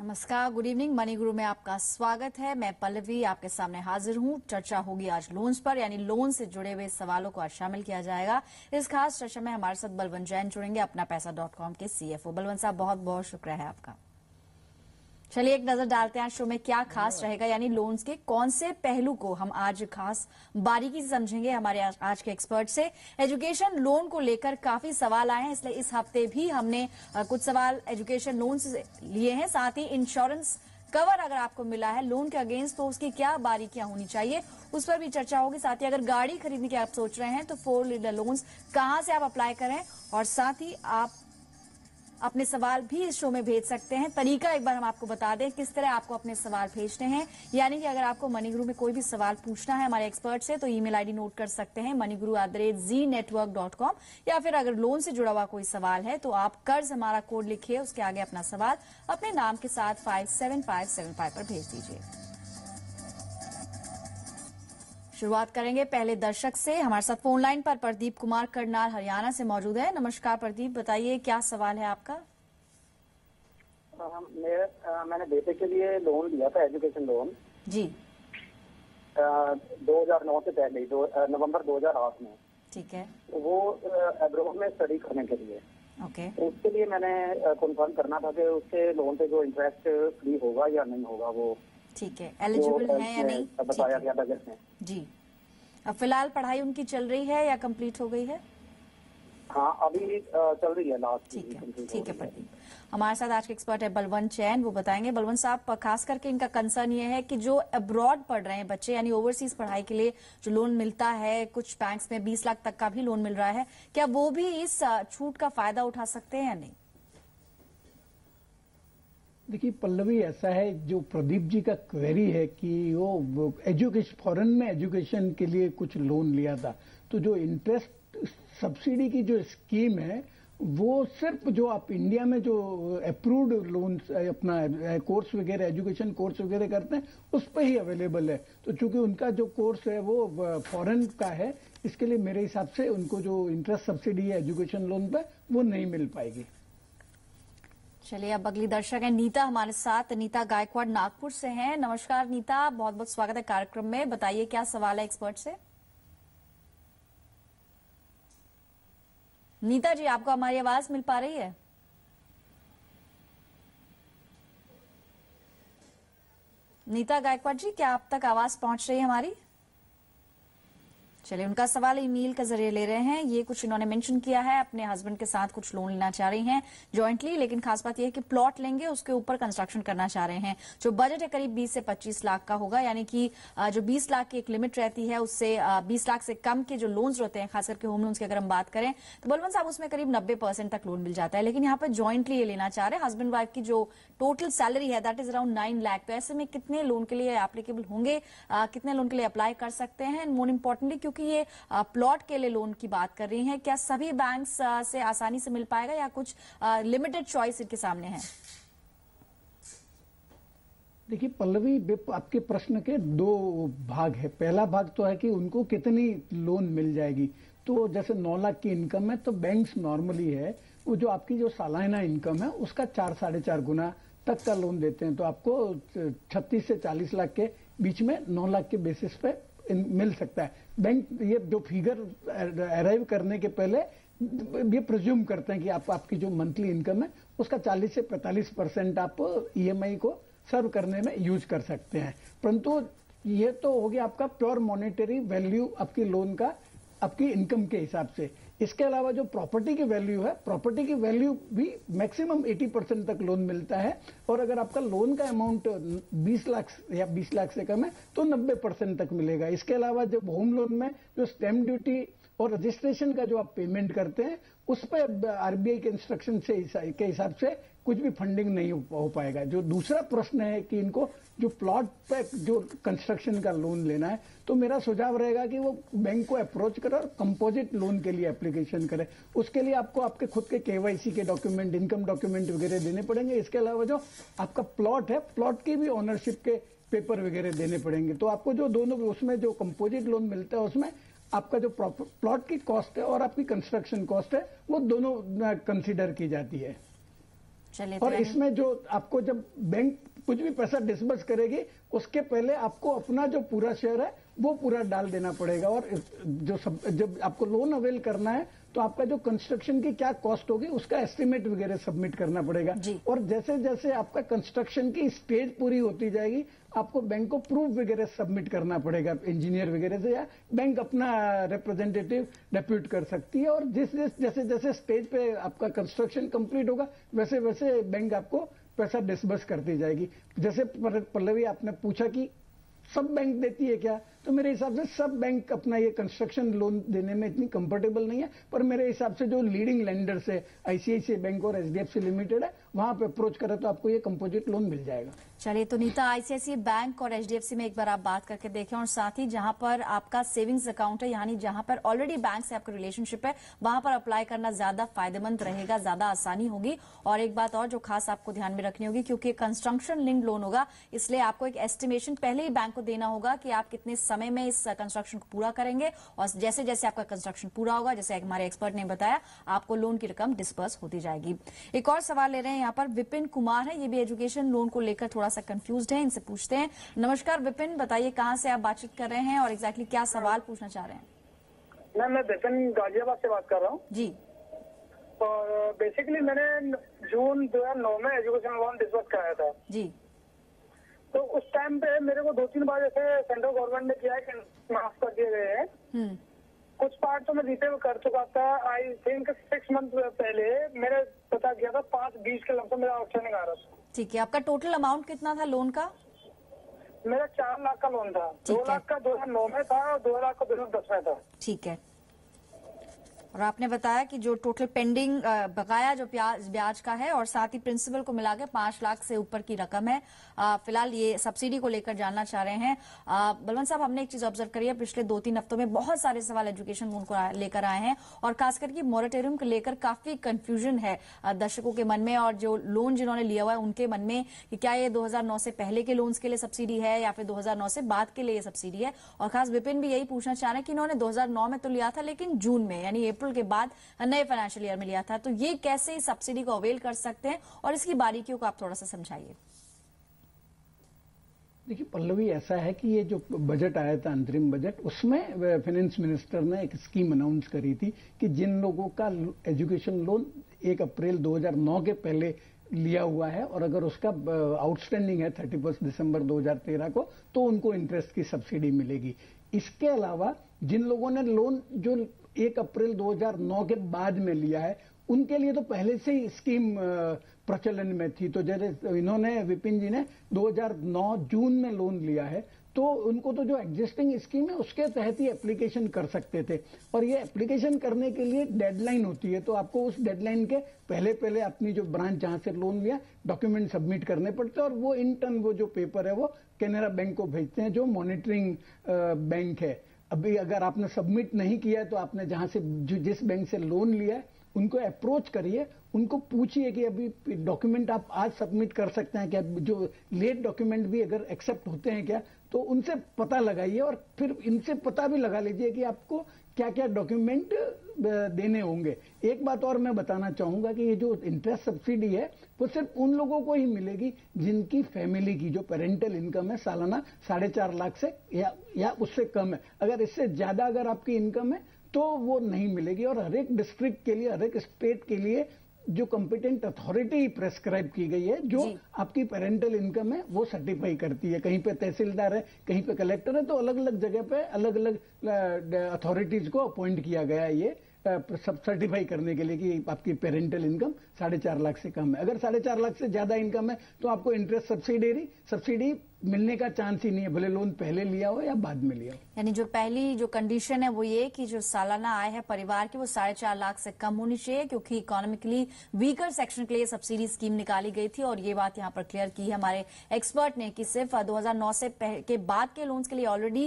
नमस्कार, good evening. Money गुरु में आपका स्वागत है। मैं पल्लवी आपके सामने हाजिर हूं। चर्चा होगी आज लोन्स पर, यानी लोन से जुड़े हुए सवालों को आज शामिल किया जाएगा। इस खास चर्चा में हमारे साथ बलवंत जैन जुड़ेंगे, अपना पैसा.com के CFO। बलवंत साहब, बहुत बहुत शुक्रिया है आपका। चलिए एक नजर डालते हैं शो में क्या खास रहेगा, यानी लोन्स के कौन से पहलू को हम आज खास बारीकी से समझेंगे हमारे आज के एक्सपर्ट से। एजुकेशन लोन को लेकर काफी सवाल आए हैं, इसलिए इस हफ्ते भी हमने कुछ सवाल एजुकेशन लोन से लिए हैं। साथ ही इंश्योरेंस कवर अगर आपको मिला है लोन के अगेंस्ट तो उसकी क्या बारीकियां होनी चाहिए, उस पर भी चर्चा होगी। साथ ही अगर गाड़ी खरीदने की आप सोच रहे हैं तो 4 व्हीलर लोन्स कहां से आप अप्लाई करें, और साथ ही आप अपने सवाल भी इस शो में भेज सकते हैं। तरीका एक बार हम आपको बता दें किस तरह आपको अपने सवाल भेजने हैं। यानी कि अगर आपको मनी गुरु में कोई भी सवाल पूछना है हमारे एक्सपर्ट से तो ईमेल आईडी नोट कर सकते हैं moneyguru@znetwork.com, या फिर अगर लोन से जुड़ा हुआ कोई सवाल है तो आप कर्ज हमारा कोड लिखिए, उसके आगे अपना सवाल अपने नाम के साथ 57575 पर भेज दीजिए। शुरुआत करेंगे पहले दर्शक से। हमारे साथ फोन लाइन पर प्रदीप कुमार करनाल हरियाणा से मौजूद है। नमस्कार प्रदीप, बताइए क्या सवाल है आपका। मैंने बेटे के लिए लोन लिया था, एजुकेशन लोन जी। 2009 से पहले, नवंबर 2008 में। ठीक है। वो अब्रॉड में स्टडी करने के लिए। ओके। उसके लिए मैंने कंफर्म करना था कि उसके लोन पे जो इंटरेस्ट फ्री होगा या नहीं होगा, वो ठीक है, एलिजिबल है या नहीं बताया गया बजट में। जी। अब फिलहाल पढ़ाई उनकी चल रही है या कंप्लीट हो गई है? हाँ, अभी चल रही है, लास्ट। ठीक है प्रदीप। हमारे साथ आज के एक्सपर्ट है बलवंत जैन, वो बताएंगे। बलवंत साहब, खास करके इनका कंसर्न ये है कि जो अब्रॉड पढ़ रहे हैं बच्चे, यानी ओवरसीज पढ़ाई के लिए जो लोन मिलता है, कुछ बैंक्स में 20 लाख तक का भी लोन मिल रहा है, क्या वो भी इस छूट का फायदा उठा सकते हैं या नहीं? देखिए पल्लवी, ऐसा है, जो प्रदीप जी का क्वेरी है कि वो एजुकेशन, फॉरेन में एजुकेशन के लिए कुछ लोन लिया था, तो जो इंटरेस्ट सब्सिडी की जो स्कीम है वो सिर्फ जो आप इंडिया में जो अप्रूव्ड लोन अपना कोर्स वगैरह, एजुकेशन कोर्स वगैरह करते हैं उस पर ही अवेलेबल है। तो चूंकि उनका जो कोर्स है वो फॉरेन का है, इसके लिए मेरे हिसाब से उनको जो इंटरेस्ट सब्सिडी है एजुकेशन लोन पे वो नहीं मिल पाएगी। चलिए अब अगली दर्शक है नीता हमारे साथ। नीता गायकवाड़ नागपुर से हैं। नमस्कार नीता, बहुत बहुत स्वागत है कार्यक्रम में। बताइए क्या सवाल है एक्सपर्ट से। नीता जी, आपको हमारी आवाज मिल पा रही है? नीता गायकवाड़ जी, क्या आप तक आवाज पहुंच रही है हमारी? चलिए, उनका सवाल ईमेल के जरिए ले रहे हैं। ये कुछ इन्होंने मेंशन किया है, अपने हस्बैंड के साथ कुछ लोन लेना चाह रही हैं जॉइंटली, लेकिन खास बात यह है कि प्लॉट लेंगे, उसके ऊपर कंस्ट्रक्शन करना चाह रहे हैं। जो बजट है करीब 20 से 25 लाख का होगा, यानी कि जो 20 लाख की एक लिमिट रहती है, उससे 20 लाख से कम के जो लोन्स होते हैं, खास करके होम लोन्स की अगर हम बात करें तो बलवंत साहब उसमें करीब 90% तक लोन मिल जाता है। लेकिन यहाँ पर ज्वाइंटली ये लेना चाह रहे हैं। हस्बैंड वाइफ की जो टोटल सैलरी है दैट इज अराउंड 9 लाख। तो ऐसे में कितने लोन के लिए एप्लीकेबल होंगे, कितने लोन के लिए अप्लाई कर सकते हैं? मोर इम्पोर्टेंटली, क्योंकि ये प्लॉट के लिए लोन की बात कर रही हैं, क्या सभी बैंक्स से आसानी से मिल पाएगा या कुछ लिमिटेड चॉइस इनके सामने है? देखिए पल्लवी, आपके प्रश्न के दो भाग है। पहला भाग तो है कि उनको कितनी लोन मिल जाएगी। तो जैसे 9 लाख की इनकम है तो बैंक्स नॉर्मली है वो जो आपकी जो सालाना इनकम है उसका 4 साढ़े 4 गुना तक का लोन देते हैं। तो आपको 36 से 40 लाख के बीच में 9 लाख के बेसिस पे मिल सकता है। बैंक ये जो फिगर अराइव करने के पहले ये प्रिज्यूम करते हैं कि आपकी जो मंथली इनकम है उसका 40 से 45% आप ईएमआई को सर्व करने में यूज कर सकते हैं। परंतु ये तो हो गया आपका प्योर मॉनेटरी वैल्यू आपकी लोन का, आपकी इनकम के हिसाब से। इसके अलावा जो प्रॉपर्टी की वैल्यू है, प्रॉपर्टी की वैल्यू भी मैक्सिमम 80% तक लोन मिलता है। और अगर आपका लोन का अमाउंट 20 लाख या 20 लाख से कम है तो 90% तक मिलेगा। इसके अलावा जब होम लोन में जो स्टैम्प ड्यूटी और रजिस्ट्रेशन का जो आप पेमेंट करते हैं उस पर आरबीआई के इंस्ट्रक्शन के हिसाब से कुछ भी फंडिंग नहीं हो पाएगा। जो दूसरा प्रश्न है कि इनको जो प्लॉट पे जो कंस्ट्रक्शन का लोन लेना है, तो मेरा सुझाव रहेगा कि वो बैंक को अप्रोच करे और कंपोजिट लोन के लिए एप्लीकेशन करे। उसके लिए आपको आपके खुद के केवाईसी के डॉक्यूमेंट, इनकम डॉक्यूमेंट वगैरह देने पड़ेंगे। इसके अलावा जो आपका प्लॉट है, प्लॉट की भी ओनरशिप के पेपर वगैरह देने पड़ेंगे। तो आपको जो दोनों उसमें जो कंपोजिट लोन मिलता है उसमें आपका जो प्लॉट की कॉस्ट है और आपकी कंस्ट्रक्शन कॉस्ट है वो दोनों कंसीडर की जाती है। चलिए, और इसमें जो आपको जब बैंक कुछ भी पैसा डिसबर्स करेगी उसके पहले आपको अपना जो पूरा शेयर है वो पूरा डाल देना पड़ेगा। और जब आपको लोन अवेल करना है तो आपका जो कंस्ट्रक्शन की क्या कॉस्ट होगी उसका एस्टिमेट वगैरह सबमिट करना पड़ेगा। और जैसे जैसे आपका कंस्ट्रक्शन की स्टेज पूरी होती जाएगी आपको बैंक को प्रूफ वगैरह सबमिट करना पड़ेगा इंजीनियर वगैरह से, या बैंक अपना रिप्रेजेंटेटिव डेप्यूट कर सकती है। और जैसे जैसे स्टेज पे आपका कंस्ट्रक्शन कंप्लीट होगा वैसे वैसे बैंक आपको पैसा डिसबर्स करती जाएगी। जैसे पल्लवी आपने पूछा कि सब बैंक देती है क्या, तो मेरे हिसाब से सब बैंक अपना ये कंस्ट्रक्शन लोन देने में इतनी कंफर्टेबल नहीं है, पर मेरे हिसाब से जो लीडिंग लेंडर्स है आईसीआईसीआई बैंक और एचडीएफसी लिमिटेड है वहां पे अप्रोच करें तो आपको ये कंपोजिट लोन मिल जाएगा। चलिए, तो नीता आईसीआईसीआई बैंक और एचडीएफसी में एक बार आप बात करके देखें, और साथ ही जहां पर आपका सेविंग्स अकाउंट है यानी जहां पर ऑलरेडी बैंक से आपका रिलेशनशिप है वहां पर अप्लाई करना ज्यादा फायदेमंद रहेगा, ज्यादा आसानी होगी। और एक बात और जो खास आपको ध्यान में रखनी होगी, क्योंकि कंस्ट्रक्शन लिंक्ड लोन होगा इसलिए आपको एक एस्टिमेशन पहले ही बैंक को देना होगा कि आप कितने समय में इस कंस्ट्रक्शन को पूरा करेंगे, और जैसे जैसे आपका कंस्ट्रक्शन पूरा होगा, जैसे हमारे एक्सपर्ट ने बताया, आपको लोन की रकम डिस्पर्स होती जाएगी। एक और सवाल ले रहे हैं यहाँ पर विपिन कुमार है, ये भी एजुकेशन लोन को लेकर थोड़ा सा कंफ्यूज्ड है, इनसे पूछते हैं। नमस्कार विपिन, बताइए कहाँ से आप बातचीत कर रहे हैं और एग्जैक्टली क्या सवाल पूछना चाह रहे हैं? मैं विपिन गाजियाबाद से बात कर रहा हूँ जी। और बेसिकली मैंने जून 2009 में एजुकेशन लोन डिस्बर्स कराया था जी। तो उस टाइम पे मेरे को 2-3 बार जैसे सेंट्रल गवर्नमेंट ने किया है कि माफ कर दिए गए हैं। कुछ पार्ट तो मैं रिपेयर कर चुका था। आई थिंक 6 मंथ पहले मेरे पता किया था 5-20 के लमसम मेरा आउटस्टैंडिंग आ रहा था। ठीक है, आपका टोटल अमाउंट कितना था लोन का? मेरा 4 लाख का लोन था। 2 लाख का 2009 में था और 2 लाख का 2010 में था। ठीक है, और आपने बताया कि जो टोटल पेंडिंग बकाया जो ब्याज का है और साथ ही प्रिंसिपल को मिला के 5 लाख से ऊपर की रकम है। फिलहाल ये सब्सिडी को लेकर जानना चाह रहे हैं। बलवंत साहब, हमने एक चीज ऑब्जर्व करी है, पिछले 2-3 हफ्तों में बहुत सारे सवाल एजुकेशन लोन को लेकर आए हैं और खासकर की मॉरेटोरियम को लेकर काफी कंफ्यूजन है दर्शकों के मन में और जो लोन जिन्होंने लिया हुआ है उनके मन में कि क्या ये 2009 से पहले के लोन्स के लिए सब्सिडी है या फिर 2009 से बाद के लिए ये सब्सिडी है। और खास विपिन भी यही पूछना चाह रहे हैं कि इन्होंने 2009 में तो लिया था लेकिन जून में यानी अप्रैल के बाद नए फाइनेंशियल ईयर में लिया था, तो ये कैसे इस सब्सिडी को अवेल कर सकते हैं और इसकी बारीकियों को आप थोड़ा सा समझाइए। देखिए पल्लवी, ऐसा है कि ये जो बजट आया था अंतरिम बजट, उसमें फाइनेंस मिनिस्टर ने एक स्कीम अनाउंस करी थी कि जिन लोगों का एजुकेशन लोन 1 अप्रैल 2009 के पहले लिया हुआ है और अगर उसका आउटस्टैंडिंग है 31 दिसंबर 2013 को, तो उनको इंटरेस्ट की सब्सिडी मिलेगी। इसके अलावा जिन लोगों ने लोन जो 1 अप्रैल 2009 के बाद में लिया है उनके लिए तो पहले से ही स्कीम प्रचलन में थी। तो जैसे इन्होंने, विपिन जी ने 2009 जून में लोन लिया है तो उनको तो जो एग्जिस्टिंग स्कीम है उसके तहत ही एप्लीकेशन कर सकते थे। और ये एप्लीकेशन करने के लिए डेडलाइन होती है, तो आपको उस डेडलाइन के पहले अपनी जो ब्रांच जहां से लोन लिया डॉक्यूमेंट सबमिट करने पड़ते हैं और वो इन टर्न वो जो पेपर है वो कैनरा बैंक को भेजते हैं जो मॉनिटरिंग बैंक है। अभी अगर आपने सबमिट नहीं किया है तो आपने जहां से जिस बैंक से लोन लिया है उनको अप्रोच करिए, उनको पूछिए कि अभी डॉक्यूमेंट आप आज सबमिट कर सकते हैं क्या, जो लेट डॉक्यूमेंट भी अगर एक्सेप्ट होते हैं क्या, तो उनसे पता लगाइए और फिर इनसे पता भी लगा लीजिए कि आपको क्या क्या डॉक्यूमेंट देने होंगे। एक बात और मैं बताना चाहूंगा कि ये जो इंटरेस्ट सब्सिडी है वो सिर्फ उन लोगों को ही मिलेगी जिनकी फैमिली की जो पेरेंटल इनकम है सालाना 4.5 लाख से या उससे कम है। अगर इससे ज्यादा अगर आपकी इनकम है तो वो नहीं मिलेगी। और हर एक डिस्ट्रिक्ट के लिए, हर एक स्टेट के लिए जो कॉम्पिटेंट अथॉरिटी प्रेस्क्राइब की गई है जो आपकी पेरेंटल इनकम है वो सर्टिफाई करती है। कहीं पे तहसीलदार है, कहीं पे कलेक्टर है, तो अलग अलग जगह पे अलग अलग अथॉरिटीज को अपॉइंट किया गया है ये सब सर्टिफाई करने के लिए कि आपकी पेरेंटल इनकम 4.5 लाख से कम है। अगर 4.5 लाख से ज्यादा इनकम है तो आपको इंटरेस्ट सब्सिडी मिलने का चांस ही नहीं है, भले लोन पहले लिया हो या बाद में लिया हो। यानी जो पहली जो कंडीशन है वो ये कि जो सालाना आय है परिवार की वो 4.5 लाख से कम होनी चाहिए, क्योंकि इकोनॉमिकली वीकर सेक्शन के लिए सब्सिडी स्कीम निकाली गई थी। और ये बात यहाँ पर क्लियर की है हमारे एक्सपर्ट ने कि सिर्फ 2009 से के बाद के लोन्स के लिए ऑलरेडी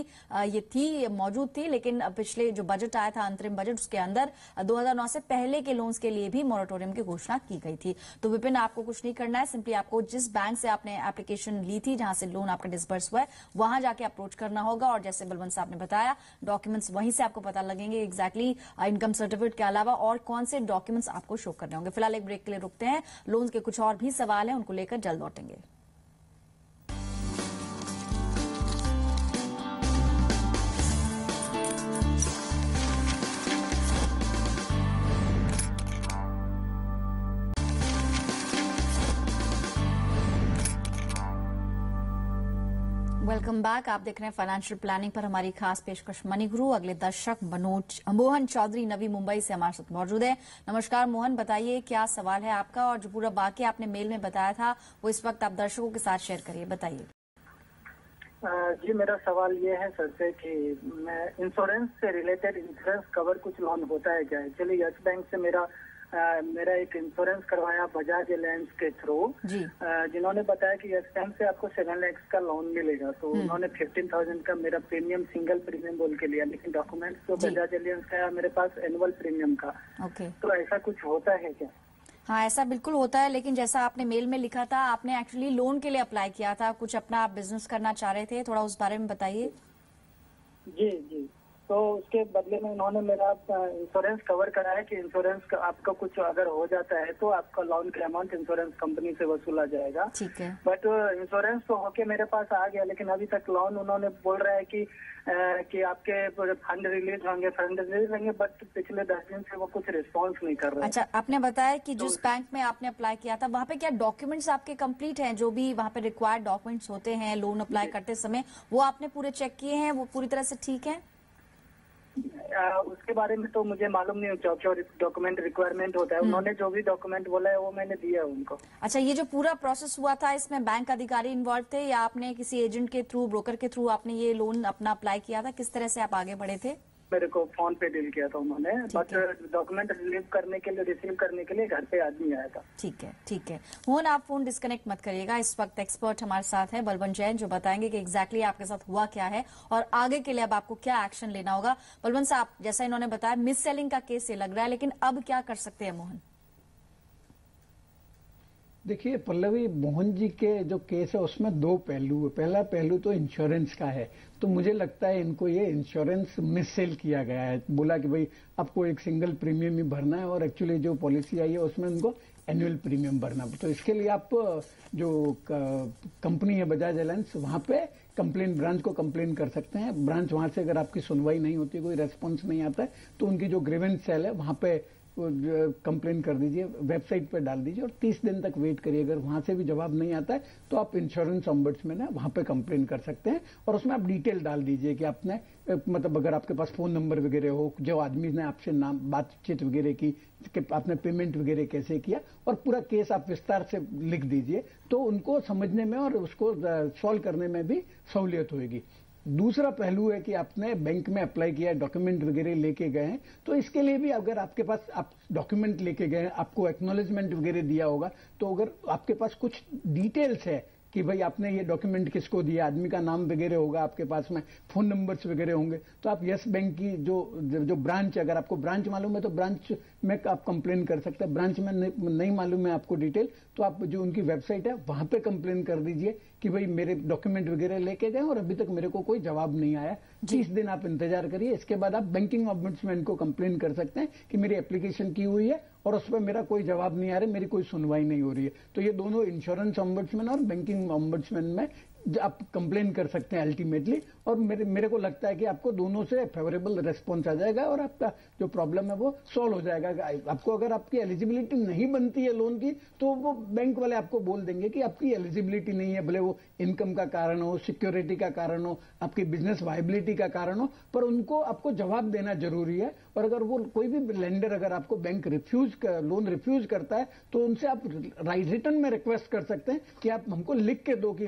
ये थी, मौजूद थी, लेकिन पिछले जो बजट आया था अंतरिम बजट उसके अंदर 2009 से पहले के लोन्स के लिए भी मॉरेटोरियम की घोषणा की गई थी। तो विपिन, आपको कुछ नहीं करना है, सिंपली आपको जिस बैंक से आपने एप्लीकेशन ली थी, जहां से लोन आपका डिसबर्स हुआ है वहां जाके अप्रोच करना होगा। और जैसे बलवंत साहब ने बताया, डॉक्यूमेंट्स वहीं से आपको पता लगेंगे एग्जैक्टली इनकम सर्टिफिकेट के अलावा और कौन से डॉक्यूमेंट्स आपको शो करने होंगे। फिलहाल एक ब्रेक के लिए रुकते हैं, लोन के कुछ और भी सवाल हैं उनको लेकर जल्द लौटेंगे। Welcome back. आप देख रहे हैं फाइनेंशियल प्लानिंग पर हमारी खास पेशकश मनी गुरु। अगले दर्शक मोहन चौधरी नवी मुंबई से हमारे साथ मौजूद है। नमस्कार मोहन, बताइए क्या सवाल है आपका और जो पूरा वाकया आपने मेल में बताया था वो इस वक्त आप दर्शकों के साथ शेयर करिए, बताइए। जी, मेरा सवाल ये है सर से कि मैं इंश्योरेंस से रिलेटेड इंश्योरेंस कवर कुछ लोन होता है क्या? एक्चुअली यस बैंक से मेरा एक इंश्योरेंस करवाया बजाज एलायंस के थ्रू, जिन्होंने बताया कि यस बैंक से आपको 7 लाख का लोन मिलेगा। तो उन्होंने 15,000 का मेरा प्रीमियम सिंगल प्रीमियम बोल के लिया, लेकिन डॉक्यूमेंट्स तो बजाज एलायंस का है मेरे पास एनुअल प्रीमियम का। तो ऐसा कुछ होता है क्या? हाँ, ऐसा बिल्कुल होता है, लेकिन जैसा आपने मेल में लिखा था, आपने एक्चुअली लोन के लिए अप्लाई किया था, कुछ अपना आप बिजनेस करना चाह रहे थे, थोड़ा उस बारे में बताइए। जी, तो उसके बदले में उन्होंने मेरा इंश्योरेंस कवर करा है कि इंश्योरेंस आपका कुछ अगर हो जाता है तो आपका लोन का अमाउंट इंश्योरेंस कंपनी से वसूला जाएगा। ठीक है। बट इंश्योरेंस तो होके मेरे पास आ गया, लेकिन अभी तक लोन उन्होंने बोल रहा है कि आपके फंड रिलीज होंगे, बट पिछले 10 दिन से वो कुछ रिस्पॉन्स नहीं कर रहे। अच्छा, आपने बताया कि जिस बैंक में आपने अप्लाई किया था वहाँ पे क्या डॉक्यूमेंट्स आपके कंप्लीट हैं? जो भी वहाँ पे रिक्वायर्ड डॉक्यूमेंट्स होते हैं लोन अप्लाई करते समय, वो आपने पूरे चेक किए हैं? वो पूरी तरह से ठीक है? उसके बारे में तो मुझे मालूम नहीं, क्या डॉक्यूमेंट रिक्वायरमेंट होता है। उन्होंने जो भी डॉक्यूमेंट बोला है वो मैंने दिया उनको। अच्छा, ये जो पूरा प्रोसेस हुआ था इसमें बैंक अधिकारी इन्वॉल्व थे या आपने किसी एजेंट के थ्रू, ब्रोकर के थ्रू आपने ये लोन अपना अप्लाई किया था? किस तरह से आप आगे बढ़े थे? मेरे को फोन पे डील किया था उन्होंने, बट डॉक्यूमेंट रिसीव करने के लिए घर पे आदमी आया था। ठीक है मोहन, आप फोन डिस्कनेक्ट मत करिएगा। इस वक्त एक्सपर्ट हमारे साथ है बलवंत जैन, जो बताएंगे कि एग्जैक्टली आपके साथ हुआ क्या है और आगे के लिए अब आपको क्या एक्शन लेना होगा। बलवंत साहब, जैसा इन्होंने बताया मिस सेलिंग का केस ये लग रहा है, लेकिन अब क्या कर सकते हैं मोहन? देखिए पल्लवी, मोहन जी के जो केस है उसमें 2 पहलू है। पहला पहलू तो इंश्योरेंस का है, तो मुझे लगता है इनको ये इंश्योरेंस मिस सेल किया गया है। बोला कि भाई आपको एक सिंगल प्रीमियम ही भरना है और एक्चुअली जो पॉलिसी आई है उसमें उनको एनुअल प्रीमियम भरना। तो इसके लिए आप जो कंपनी है बजाज एलायंस, वहां पे ब्रांच को कंप्लेन कर सकते हैं। ब्रांच वहां से अगर आपकी सुनवाई नहीं होती, कोई रेस्पॉन्स नहीं आता है, तो उनकी जो ग्रीवेंस सेल है वहां पे कंप्लेन कर दीजिए, वेबसाइट पे डाल दीजिए और 30 दिन तक वेट करिए। अगर वहां से भी जवाब नहीं आता है तो आप इंश्योरेंस ऑम्बड्समैन है वहां पे कंप्लेन कर सकते हैं और उसमें आप डिटेल डाल दीजिए कि आपने मतलब अगर आपके पास फोन नंबर वगैरह हो, जो आदमी ने आपसे नाम बातचीत वगैरह की, कि आपने पेमेंट वगैरह कैसे किया, और पूरा केस आप विस्तार से लिख दीजिए, तो उनको समझने में और उसको सॉल्व करने में भी सहूलियत होगी। दूसरा पहलू है कि आपने बैंक में अप्लाई किया, डॉक्यूमेंट वगैरह लेके गए हैं, तो इसके लिए भी अगर आपके पास आप डॉक्यूमेंट लेके गए, आपको एक्नॉलेजमेंट वगैरह दिया होगा, तो अगर आपके पास कुछ डिटेल्स है कि भाई आपने ये डॉक्यूमेंट किसको दिया, आदमी का नाम वगैरह होगा आपके पास में, फोन नंबर्स वगैरह होंगे, तो आप यस बैंक की जो ब्रांच, अगर आपको ब्रांच मालूम है तो ब्रांच में आप कंप्लेन कर सकते हैं। ब्रांच में नहीं मालूम है आपको डिटेल, तो आप जो उनकी वेबसाइट है वहां पे कंप्लेन कर दीजिए कि भाई मेरे डॉक्यूमेंट वगैरह लेके गए और अभी तक मेरे को कोई जवाब नहीं आया। 30 दिन आप इंतजार करिए, इसके बाद आप बैंकिंग ऑम्बड्समैन को कंप्लेन कर सकते हैं कि मेरी एप्लीकेशन की हुई है और उस पर मेरा कोई जवाब नहीं आ रहा, मेरी कोई सुनवाई नहीं हो रही है। तो ये दोनों इंश्योरेंस ऑम्बड्समैन और बैंकिंग ऑम्बड्समैन में आप कंप्लेन कर सकते हैं अल्टीमेटली, और मेरे को लगता है कि आपको दोनों से फेवरेबल रेस्पॉन्स आ जाएगा और आपका जो प्रॉब्लम है वो सॉल्व हो जाएगा। आपको अगर आपकी एलिजिबिलिटी नहीं बनती है लोन की, तो वो बैंक वाले आपको बोल देंगे कि आपकी एलिजिबिलिटी नहीं है, भले वो इनकम का कारण हो, सिक्योरिटी का कारण हो, आपकी बिजनेस वायबिलिटी का कारण हो, पर उनको आपको जवाब देना जरूरी है। और अगर वो कोई भी लेंडर, अगर आपको बैंक लोन रिफ्यूज करता है, तो उनसे आप रिटर्न में रिक्वेस्ट कर सकते हैं कि आप हमको लिख के दो कि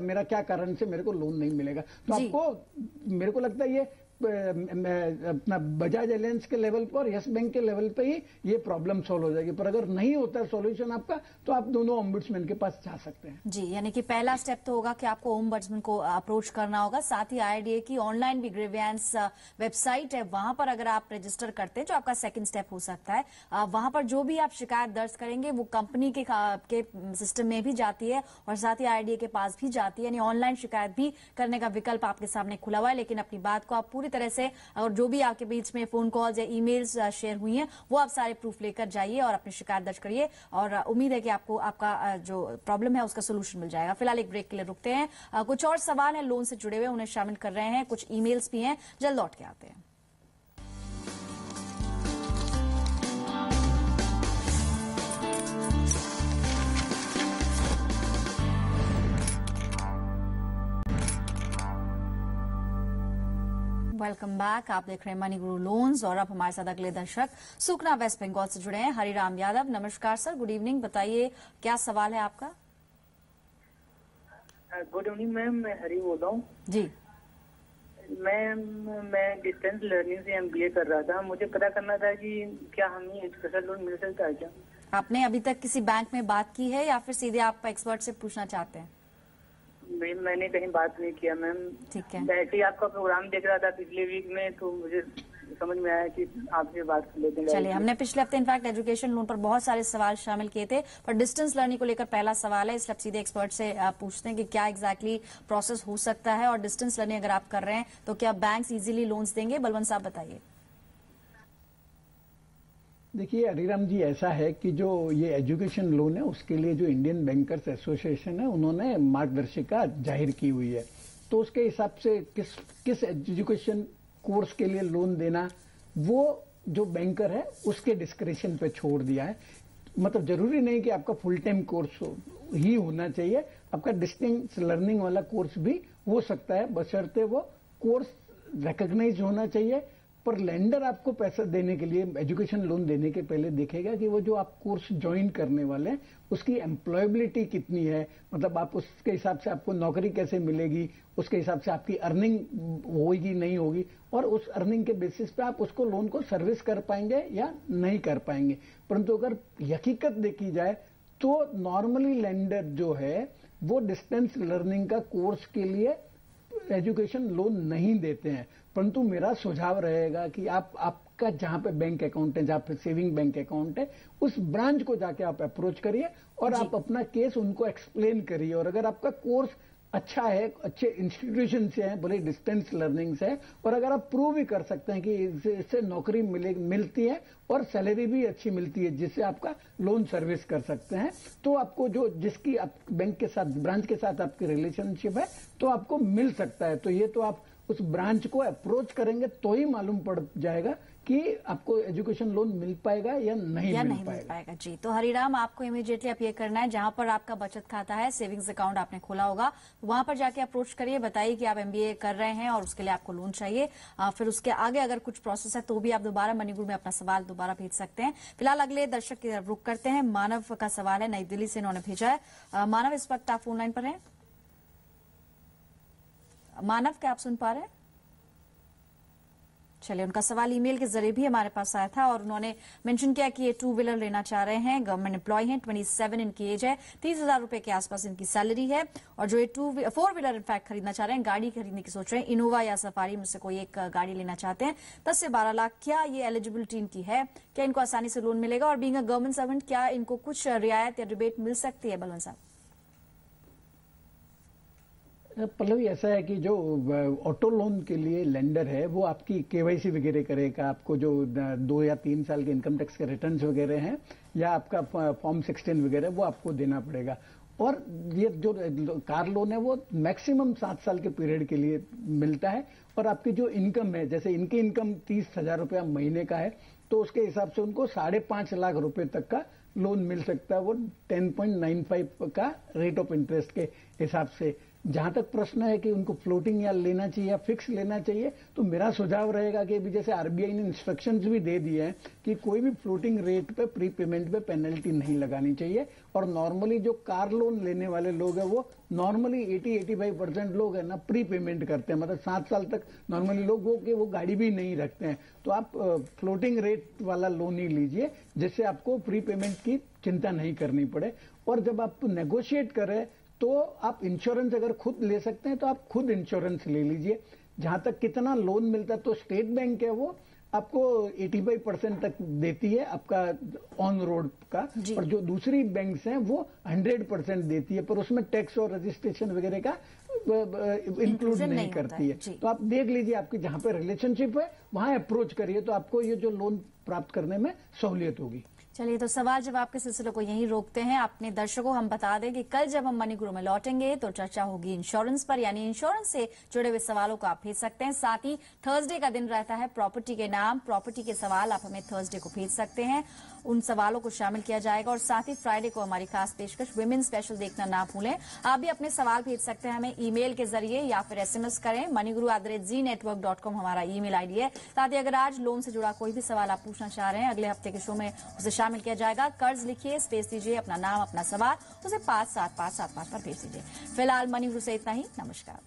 मेरा क्या कारण से मेरे को लोन नहीं मिलेगा। तो आपको, मेरे को लगता है ये अपना बजाज एलायंस के लेवल पर और यस बैंक के लेवल पे ही ये प्रॉब्लम सॉल्व हो जाएगी। पर अगर नहीं होता है सॉल्यूशन आपका, तो आप दोनों ओम्बुड्समैन के पास जा सकते हैं। जी, यानी कि पहला स्टेप तो होगा कि आपको ओम्बुड्समैन को अप्रोच करना होगा। साथ ही IRDA की ऑनलाइन भी ग्रीवेंस वेबसाइट है, वहां पर अगर आप रजिस्टर करते हैं, जो आपका सेकंड स्टेप हो सकता है, वहां पर जो भी आप शिकायत दर्ज करेंगे वो कंपनी के सिस्टम में भी जाती है और साथ ही IRDA के पास भी जाती है। यानी ऑनलाइन शिकायत भी करने का विकल्प आपके सामने खुला हुआ है। लेकिन अपनी बात को आप पूरी तरह से, और जो भी आपके बीच में फोन कॉल्स या ईमेल्स शेयर हुई हैं, वो आप सारे प्रूफ लेकर जाइए और अपनी शिकायत दर्ज करिए। और उम्मीद है कि आपको आपका जो प्रॉब्लम है उसका सोल्यूशन मिल जाएगा। फिलहाल एक ब्रेक के लिए रुकते हैं। कुछ और सवाल है लोन से जुड़े हुए, उन्हें शामिल कर रहे हैं, कुछ ईमेल्स भी हैं, जल्द लौट के आते हैं। Welcome back. आप देख रहे हैं मनी गुरु लोन्स और अब हमारे साथ अगले दर्शक सुखना वेस्ट बंगाल से जुड़े हैं, हरिराम यादव। नमस्कार सर, गुड इवनिंग। बताइए क्या सवाल है आपका? गुड इवनिंग मैम, मैं हरी बोल रहा हूँ जी। मैम, मैं डिस्टेंस लर्निंग से MBA कर रहा था। मुझे पता करना था कि क्या हमें एजुकेशन लोन मिल सकता है क्या? आपने अभी तक किसी बैंक में बात की है या फिर सीधे आप एक्सपर्ट से पूछना चाहते हैं? मैंने कहीं बात नहीं किया मैम। ठीक है। वैसे ही आपका प्रोग्राम देख रहा था पिछले वीक में, तो मुझे समझ में आया कि आपसे बात कर लेते हैं। चलिए, हमने पिछले हफ्ते इनफैक्ट एजुकेशन लोन पर बहुत सारे सवाल शामिल किए थे, पर डिस्टेंस लर्निंग को लेकर पहला सवाल है, इसलिए सीधे एक्सपर्ट से पूछते हैं कि क्या एग्जैक्टली प्रोसेस हो सकता है और डिस्टेंस लर्निंग अगर आप कर रहे हैं तो क्या बैंक्स इजीली लोन्स देंगे? बलवंत साहब बताइए। देखिए हरिराम जी, ऐसा है कि जो ये एजुकेशन लोन है उसके लिए जो इंडियन बैंकर्स एसोसिएशन है उन्होंने मार्गदर्शिका जाहिर की हुई है। तो उसके हिसाब से किस एजुकेशन कोर्स के लिए लोन देना, वो जो बैंकर है उसके डिस्क्रिप्शन पे छोड़ दिया है। मतलब जरूरी नहीं कि आपका फुल टाइम कोर्स ही होना चाहिए, आपका डिस्टेंस लर्निंग वाला कोर्स भी हो सकता है, बशर्ते वो कोर्स रिकॉग्नाइज होना चाहिए। पर लेंडर आपको पैसा देने के लिए, एजुकेशन लोन देने के पहले देखेगा कि वो जो आप कोर्स ज्वाइन करने वाले हैं उसकी एम्प्लॉयबिलिटी कितनी है, मतलब आप उसके हिसाब से आपको नौकरी कैसे मिलेगी, उसके हिसाब से आपकी अर्निंग होगी नहीं होगी, और उस अर्निंग के बेसिस पे आप उसको लोन को सर्विस कर पाएंगे या नहीं कर पाएंगे। परंतु अगर हकीकत देखी जाए तो नॉर्मली लेंडर जो है वो डिस्टेंस लर्निंग का कोर्स के लिए एजुकेशन लोन नहीं देते हैं। परंतु मेरा सुझाव रहेगा कि आपका जहां पे बैंक अकाउंट है, जहां पे सेविंग बैंक अकाउंट है, उस ब्रांच को जाके आप अप्रोच करिए और आप अपना केस उनको एक्सप्लेन करिए। और अगर आपका कोर्स अच्छा है, अच्छे इंस्टीट्यूशन से है, भले डिस्टेंस लर्निंग से है, और अगर आप प्रूव भी कर सकते हैं कि इससे नौकरी मिलती है और सैलरी भी अच्छी मिलती है जिससे आपका लोन सर्विस कर सकते हैं, तो आपको जिसकी आप बैंक के साथ, ब्रांच के साथ आपकी रिलेशनशिप है, तो आपको मिल सकता है। तो ये तो आप उस ब्रांच को अप्रोच करेंगे तो ही मालूम पड़ जाएगा कि आपको एजुकेशन लोन मिल पाएगा या नहीं मिल पाएगा। जी, तो हरिराम, आपको इमीडिएटली अब ये करना है, जहां पर आपका बचत खाता है, सेविंग्स अकाउंट आपने खोला होगा, वहां पर जाके अप्रोच करिए, बताइए कि आप MBA कर रहे हैं और उसके लिए आपको लोन चाहिए। फिर उसके आगे अगर कुछ प्रोसेस है तो भी आप दोबारा मणिपुर में अपना सवाल दोबारा भेज सकते हैं। फिलहाल अगले दर्शक की तरफ रुक करते हैं। मानव का सवाल है, नई दिल्ली से इन्होंने भेजा है। मानव, इस वक्त आप फोन लाइन पर हैं? मानव, क्या आप सुन पा रहे हैं? चलिए, उनका सवाल ईमेल के जरिए भी हमारे पास आया था और उन्होंने मेंशन किया कि ये 2 व्हीलर लेना चाह रहे हैं, गवर्नमेंट एम्प्लॉय हैं, 27 इनकी एज है, 30,000 रुपए के आसपास इनकी सैलरी है, और जो ये 4 व्हीलर इनफैक्ट खरीदना चाह रहे हैं, गाड़ी खरीदने की सोच रहे हैं, इनोवा या सफारी में से कोई एक गाड़ी लेना चाहते हैं, 10 से 12 लाख। क्या ये एलिजिबिलिटी इनकी है? क्या इनको आसानी से लोन मिलेगा? और बीइंग अ गवर्नमेंट सर्वेंट, क्या इनको कुछ रियायत या रिबेट मिल सकती है? बलवंत साहब। पल्लवी, ऐसा है कि जो ऑटो लोन के लिए लेंडर है वो आपकी KYC वगैरह करेगा, आपको जो 2 या 3 साल के इनकम टैक्स के रिटर्न्स वगैरह हैं या आपका फॉर्म 16 वगैरह वो आपको देना पड़ेगा। और ये जो कार लोन है वो मैक्सिमम 7 साल के पीरियड के लिए मिलता है। और आपकी जो इनकम है, जैसे इनकी इनकम 30,000 रुपया महीने का है, तो उसके हिसाब से उनको 5.5 लाख रुपए तक का लोन मिल सकता है, वो 10.95 का रेट ऑफ इंटरेस्ट के हिसाब से। जहां तक प्रश्न है कि उनको फ्लोटिंग या लेना चाहिए या फिक्स लेना चाहिए, तो मेरा सुझाव रहेगा कि अभी जैसे आरबीआई ने इंस्ट्रक्शंस भी दे दिए हैं कि कोई भी फ्लोटिंग रेट पे प्री पेमेंट पे पेनल्टी नहीं लगानी चाहिए। और नॉर्मली जो कार लोन लेने वाले लोग हैं वो नॉर्मली 80-85% लोग है ना प्री पेमेंट करते हैं, मतलब 7 साल तक नॉर्मली लोग वो गाड़ी भी नहीं रखते हैं। तो आप फ्लोटिंग रेट वाला लोन ही लीजिए जिससे आपको प्री पेमेंट की चिंता नहीं करनी पड़े। और जब आप नेगोशिएट करें तो आप इंश्योरेंस अगर खुद ले सकते हैं तो आप खुद इंश्योरेंस ले लीजिए। जहां तक कितना लोन मिलता है तो स्टेट बैंक है वो आपको 85% तक देती है आपका ऑन रोड का, और जो दूसरी बैंक्स हैं वो 100% देती है, पर उसमें टैक्स और रजिस्ट्रेशन वगैरह का इंक्लूड नहीं करती है। तो आप देख लीजिए आपकी जहां पे रिलेशनशिप है वहां अप्रोच करिए तो आपको ये जो लोन प्राप्त करने में सहूलियत होगी। चलिए, तो सवाल जवाब के सिलसिले को यहीं रोकते हैं। अपने दर्शकों हम बता दें कि कल जब हम मनी गुरु में लौटेंगे तो चर्चा होगी इंश्योरेंस पर, यानी इंश्योरेंस से जुड़े हुए सवालों को आप भेज सकते हैं। साथ ही थर्सडे का दिन रहता है प्रॉपर्टी के नाम, प्रॉपर्टी के सवाल आप हमें थर्सडे को भेज सकते हैं, उन सवालों को शामिल किया जाएगा। और साथ ही फ्राइडे को हमारी खास पेशकश विमेन स्पेशल देखना ना भूलें। आप भी अपने सवाल भेज सकते हैं हमें ईमेल के जरिए या फिर SMS करें। moniguru@zenetwork.com हमारा ईमेल ID है। साथ ही अगर आज लोन से जुड़ा कोई भी सवाल आप पूछना चाह रहे हैं अगले हफ्ते के शो में उसे शामिल किया जाएगा। कर्ज लिखिए, स्पेस दीजिए, अपना नाम अपना सवाल उसे 57575 पर भेज दीजिए। फिलहाल मनी गुरु से इतना ही। नमस्कार।